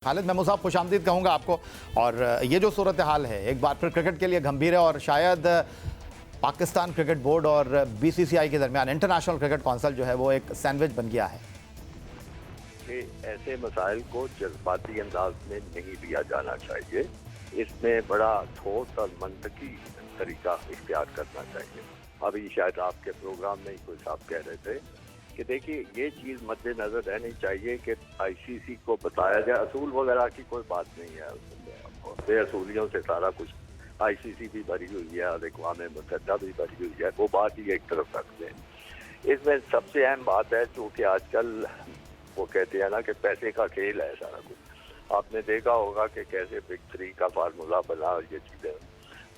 खालिद महमूद साहब खुशामदीद कहूँगा आपको। और ये जो सूरत हाल है एक बार फिर क्रिकेट के लिए गंभीर है और शायद पाकिस्तान क्रिकेट बोर्ड और बीसीसीआई के दरमियान इंटरनेशनल क्रिकेट काउंसिल जो है वो एक सैंडविच बन गया है कि ऐसे मसाइल को जज्बाती अंदाज में नहीं लिया जाना चाहिए। इसमें बड़ा ठोस और मंतकी तरीका इख्तियार करना चाहिए। अभी शायद आपके प्रोग्राम में ही कोई साहब कह रहे थे कि देखिए ये चीज़ मद्देनजर रहनी चाहिए कि आईसीसी को बताया जाए। असूल वगैरह की कोई बात नहीं है, बेअसूलियों से सारा कुछ आईसीसी भी भरी हुई है और अक़वाम मुत्तहिदा भी भरी हुई है, वो बात ही एक तरफ रखते हैं। इसमें सबसे अहम बात है चूँकि आजकल वो कहते हैं ना कि पैसे का खेल है सारा कुछ। आपने देखा होगा कि कैसे बिग थ्री का फार्मूला बना और ये चीज़ें।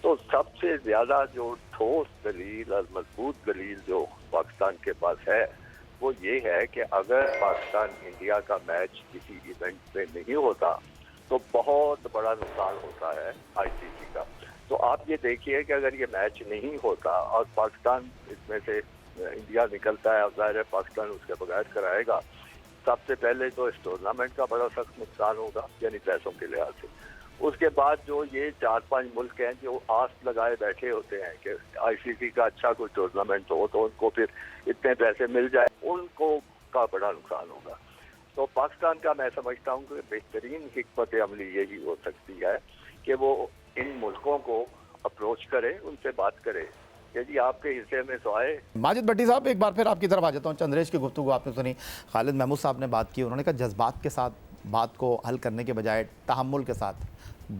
तो सबसे ज़्यादा जो ठोस दलील और मजबूत दलील जो पाकिस्तान के पास है वो ये है कि अगर पाकिस्तान इंडिया का मैच किसी इवेंट में नहीं होता तो बहुत बड़ा नुकसान होता है आईसीसी का। तो आप ये देखिए कि अगर ये मैच नहीं होता और पाकिस्तान इसमें से इंडिया निकलता है और ज़ाहिर है पाकिस्तान उसके बगैर कराएगा, सबसे पहले तो इस टूर्नामेंट का बड़ा सख्त नुकसान होगा यानी पैसों के लिहाज से। उसके बाद जो ये 4-5 मुल्क हैं जो आस लगाए बैठे होते हैं कि आईसीसी का अच्छा कोई टूर्नामेंट हो तो उनको फिर इतने पैसे मिल जाए, उनको का बड़ा नुकसान होगा। तो पाकिस्तान का मैं समझता हूँ कि बेहतरीन हिकमत अमली यही हो सकती है कि वो इन मुल्कों को अप्रोच करे, उनसे बात करे कि जी आपके हिस्से में तो आए। माजिद भट्टी साहब, एक बार फिर आपकी तरफ आ जाता हूँ। चंद्रेश की गुफ्तगू आपने सुनी, खालिद महमूद साहब ने बात की, उन्होंने कहा जज्बात के साथ बात को हल करने के बजाय तहम्मुल के साथ,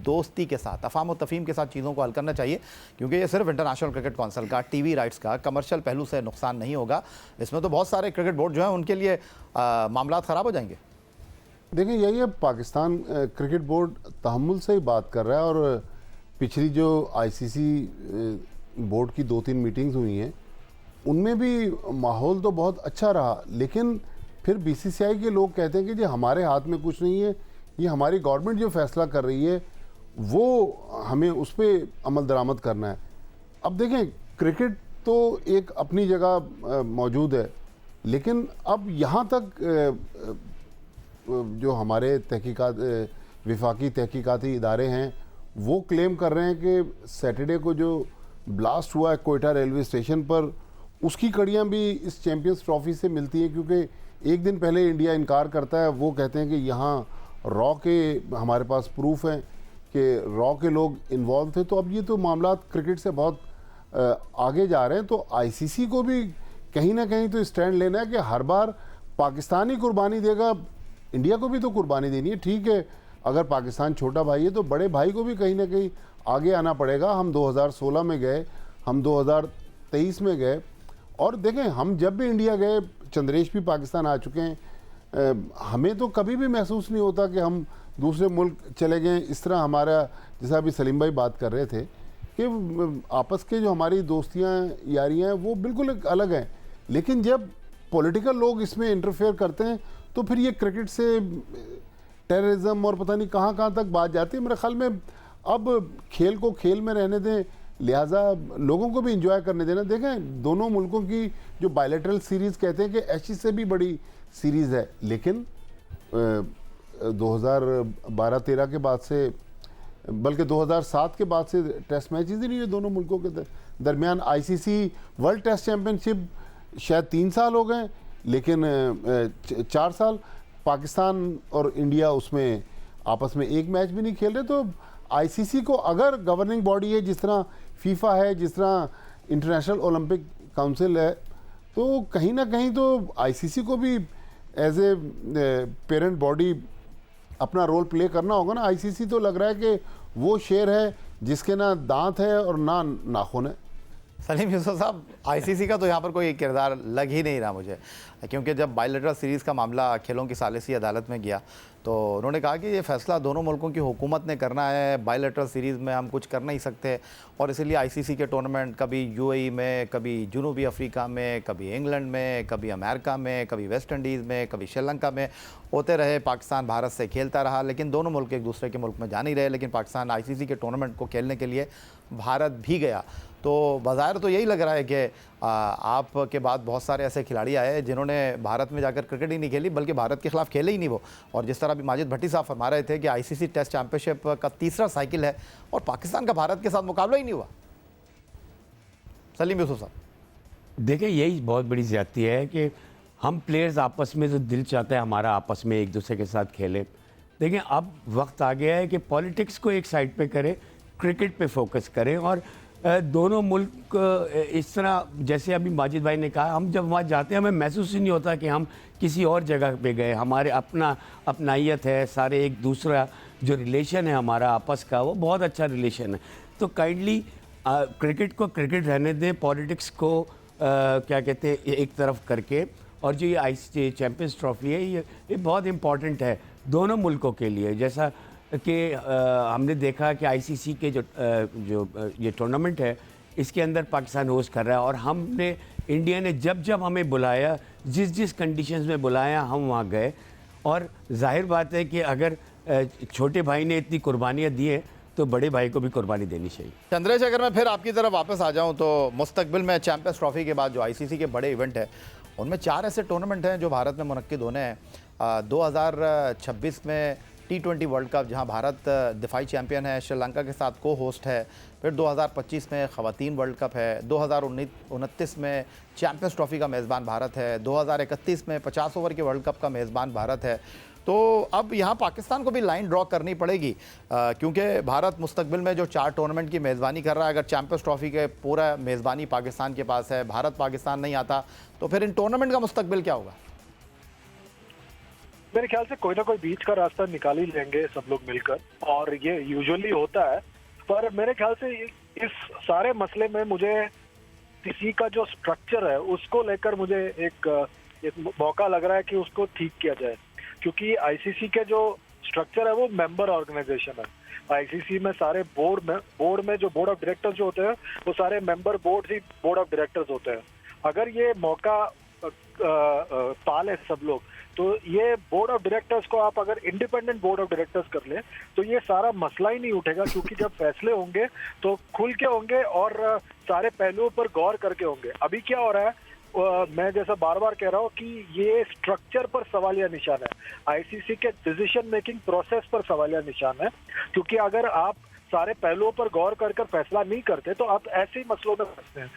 दोस्ती के साथ, अफ़ाम और तफ़हीम के साथ चीज़ों को हल करना चाहिए, क्योंकि ये सिर्फ इंटरनेशनल क्रिकेट काउंसिल का टीवी राइट्स का कमर्शियल पहलू से नुकसान नहीं होगा। इसमें तो बहुत सारे क्रिकेट बोर्ड जो हैं उनके लिए मामला ख़राब हो जाएंगे। देखिए यही है, पाकिस्तान क्रिकेट बोर्ड तहम्मुल से ही बात कर रहा है और पिछली जो आईसीसी बोर्ड की 2-3 मीटिंग्स हुई हैं उनमें भी माहौल तो बहुत अच्छा रहा, लेकिन फिर बीसीसीआई के लोग कहते हैं कि जी हमारे हाथ में कुछ नहीं है, ये हमारी गवर्नमेंट जो फैसला कर रही है वो हमें उस पर अमल दरामद करना है। अब देखें, क्रिकेट तो एक अपनी जगह मौजूद है, लेकिन अब यहाँ तक जो हमारे तहकीकात विफाकी तहकीकाती इदारे हैं वो क्लेम कर रहे हैं कि सैटरडे को जो ब्लास्ट हुआ है कोयटा रेलवे स्टेशन पर, उसकी कड़ियाँ भी इस चैम्पियंस ट्रॉफी से मिलती हैं, क्योंकि एक दिन पहले इंडिया इनकार करता है। वो कहते हैं कि यहाँ रॉ के हमारे पास प्रूफ हैं कि रॉ के लोग इन्वॉल्व थे। तो अब ये तो मामला क्रिकेट से बहुत आगे जा रहे हैं। तो आईसीसी को भी कहीं ना कहीं तो स्टैंड लेना है कि हर बार पाकिस्तान ही कुर्बानी देगा, इंडिया को भी तो कुर्बानी देनी है। ठीक है, अगर पाकिस्तान छोटा भाई है तो बड़े भाई को भी कहीं ना कहीं आगे आना पड़ेगा। हम 2016 में गए, हम 2023 में गए, और देखें हम जब भी इंडिया गए, चंद्रेश भी पाकिस्तान आ चुके हैं, हमें तो कभी भी महसूस नहीं होता कि हम दूसरे मुल्क चले गए। इस तरह हमारा, जैसा अभी सलीम भाई बात कर रहे थे कि आपस के जो हमारी दोस्तियाँ यारियाँ हैं वो बिल्कुल एक अलग हैं, लेकिन जब पॉलिटिकल लोग इसमें इंटरफेयर करते हैं तो फिर ये क्रिकेट से टेररिज्म और पता नहीं कहाँ कहाँ तक बात जाती है। मेरे ख्याल में अब खेल को खेल में रहने दें, लिहाजा लोगों को भी इंजॉय करने देना। देखें, दोनों मुल्कों की जो बायलैटरल सीरीज़ कहते हैं कि ऐसी से भी बड़ी सीरीज़ है, लेकिन 2012-13 के बाद से, बल्कि 2007 के बाद से टेस्ट मैचेस ही नहीं है दोनों मुल्कों के दरमियान। आईसीसी वर्ल्ड टेस्ट चैम्पियनशिप शायद 3 साल हो गए, लेकिन 4 साल पाकिस्तान और इंडिया उसमें आपस में एक मैच भी नहीं खेल रहे। तो आईसीसी को अगर गवर्निंग बॉडी है, जिस तरह फीफा है, जिस तरह इंटरनेशनल ओलंपिक काउंसिल है, तो कहीं ना कहीं तो आईसीसी को भी एज ए पेरेंट बॉडी अपना रोल प्ले करना होगा ना। आईसीसी तो लग रहा है कि वो शेर है जिसके ना दांत है और ना नाखून है। सलीम यूसुफ साहब, आईसीसी का तो यहाँ पर कोई किरदार लग ही नहीं रहा मुझे, क्योंकि जब बायलैटरल सीरीज़ का मामला खेलों की सालिसी अदालत में गया तो उन्होंने कहा कि ये फ़ैसला दोनों मुल्कों की हुकूमत ने करना है, बायलैटरल सीरीज़ में हम कुछ कर नहीं सकते, और इसीलिए आईसीसी के टूर्नामेंट कभी यूएई में, कभी जनूबी अफ्रीका में, कभी इंग्लैंड में, कभी अमेरिका में, कभी वेस्ट इंडीज़ में, कभी श्रीलंका में होते रहे। पाकिस्तान भारत से खेलता रहा, लेकिन दोनों मुल्क एक दूसरे के मुल्क में जा नहीं रहे। लेकिन पाकिस्तान आईसीसी के टूर्नामेंट को खेलने के लिए भारत भी गया। तो बाज़ाहिर तो यही लग रहा है कि आपके बाद बहुत सारे ऐसे खिलाड़ी आए हैं जिन्होंने भारत में जाकर क्रिकेट ही नहीं खेली, बल्कि भारत के खिलाफ खेले ही नहीं वो। और जिस तरह अभी माजिद भट्टी साहब फरमा रहे थे कि आईसीसी टेस्ट चैंपियनशिप का तीसरा साइकिल है और पाकिस्तान का भारत के साथ मुकाबला ही नहीं हुआ। सलीम यूसुफ साहब, देखिए यही बहुत बड़ी ज़्यादती है कि हम प्लेयर्स आपस में जो दिल चाहता है हमारा आपस में एक दूसरे के साथ खेले। देखिए अब वक्त आ गया है कि पॉलिटिक्स को एक साइड पे करें, क्रिकेट पे फोकस करें। और दोनों मुल्क इस तरह, जैसे अभी माजिद भाई ने कहा, हम जब वहाँ जाते हैं हमें महसूस ही नहीं होता कि हम किसी और जगह पे गए। हमारे अपनाइयत है, सारे एक दूसरा जो रिलेशन है हमारा आपस का, वो बहुत अच्छा रिलेशन है। तो काइंडली क्रिकेट को क्रिकेट रहने दें, पॉलिटिक्स को क्या कहते हैं एक तरफ करके। और जो ये आईसीसी चैंपियंस ट्रॉफी है ये बहुत इम्पॉर्टेंट है दोनों मुल्कों के लिए। जैसा कि हमने देखा कि आईसीसी के जो ये टूर्नामेंट है इसके अंदर पाकिस्तान होस्ट कर रहा है, और हमने इंडिया ने जब जब हमें बुलाया, जिस कंडीशंस में बुलाया, हम वहाँ गए। और जाहिर बात है कि अगर छोटे भाई ने इतनी कुर्बानियाँ दी हैं तो बड़े भाई को भी कुर्बानी देनी चाहिए। चंद्रेश, अगर मैं फिर आपकी तरफ वापस आ जाऊं तो मुस्तकबिल में चैंपियंस ट्रॉफी के बाद जो आईसीसी के बड़े इवेंट है उनमें 4 ऐसे टूर्नामेंट हैं जो भारत में मुनक्किद होने हैं। 2026 में T20 वर्ल्ड कप, जहां भारत दिफाई चैंपियन है, श्रीलंका के साथ को होस्ट है। फिर 2025 में ख़वातीन वर्ल्ड कप है। 2029 में चैंपियंस ट्रॉफी का मेज़बान भारत है। 2031 में 50 ओवर के वर्ल्ड कप का मेज़बान भारत है। तो अब यहाँ पाकिस्तान को भी लाइन ड्रॉ करनी पड़ेगी, क्योंकि भारत मुस्तकबिल में जो 4 टूर्नामेंट की मेज़बानी कर रहा है, अगर चैंपियंस ट्रॉफी के पूरा मेज़बानी पाकिस्तान के पास है, भारत पाकिस्तान नहीं आता, तो फिर इन टूर्नामेंट का मुस्तकबिल क्या होगा? मेरे ख्याल से कोई ना कोई बीच का रास्ता निकाल ही लेंगे सब लोग मिलकर, और ये यूजुअली होता है। पर मेरे ख्याल से इस सारे मसले में मुझे किसी का जो स्ट्रक्चर है उसको लेकर मुझे एक मौका लग रहा है कि उसको ठीक किया जाए, क्योंकि आईसीसी के जो स्ट्रक्चर है वो मेंबर ऑर्गेनाइजेशन है। आईसीसी में सारे बोर्ड में जो बोर्ड ऑफ डायरेक्टर्स जो होते हैं वो सारे member board he board of directors होते हैं। अगर ये मौका पाले सब लोग, तो ये बोर्ड ऑफ डायरेक्टर्स को आप अगर इंडिपेंडेंट बोर्ड ऑफ डायरेक्टर्स कर ले तो ये सारा मसला ही नहीं उठेगा, क्योंकि जब फैसले होंगे तो खुल के होंगे और सारे पहलुओं पर गौर करके होंगे। अभी क्या हो रहा है, मैं जैसा बार बार कह रहा हूँ कि ये स्ट्रक्चर पर सवालिया निशान है, आईसीसी के डिसीजन मेकिंग प्रोसेस पर सवालिया निशान है। क्योंकि अगर आप सारे पहलुओं पर गौर कर फैसला नहीं करते तो आप ऐसे ही मसलों में फंसते हैं।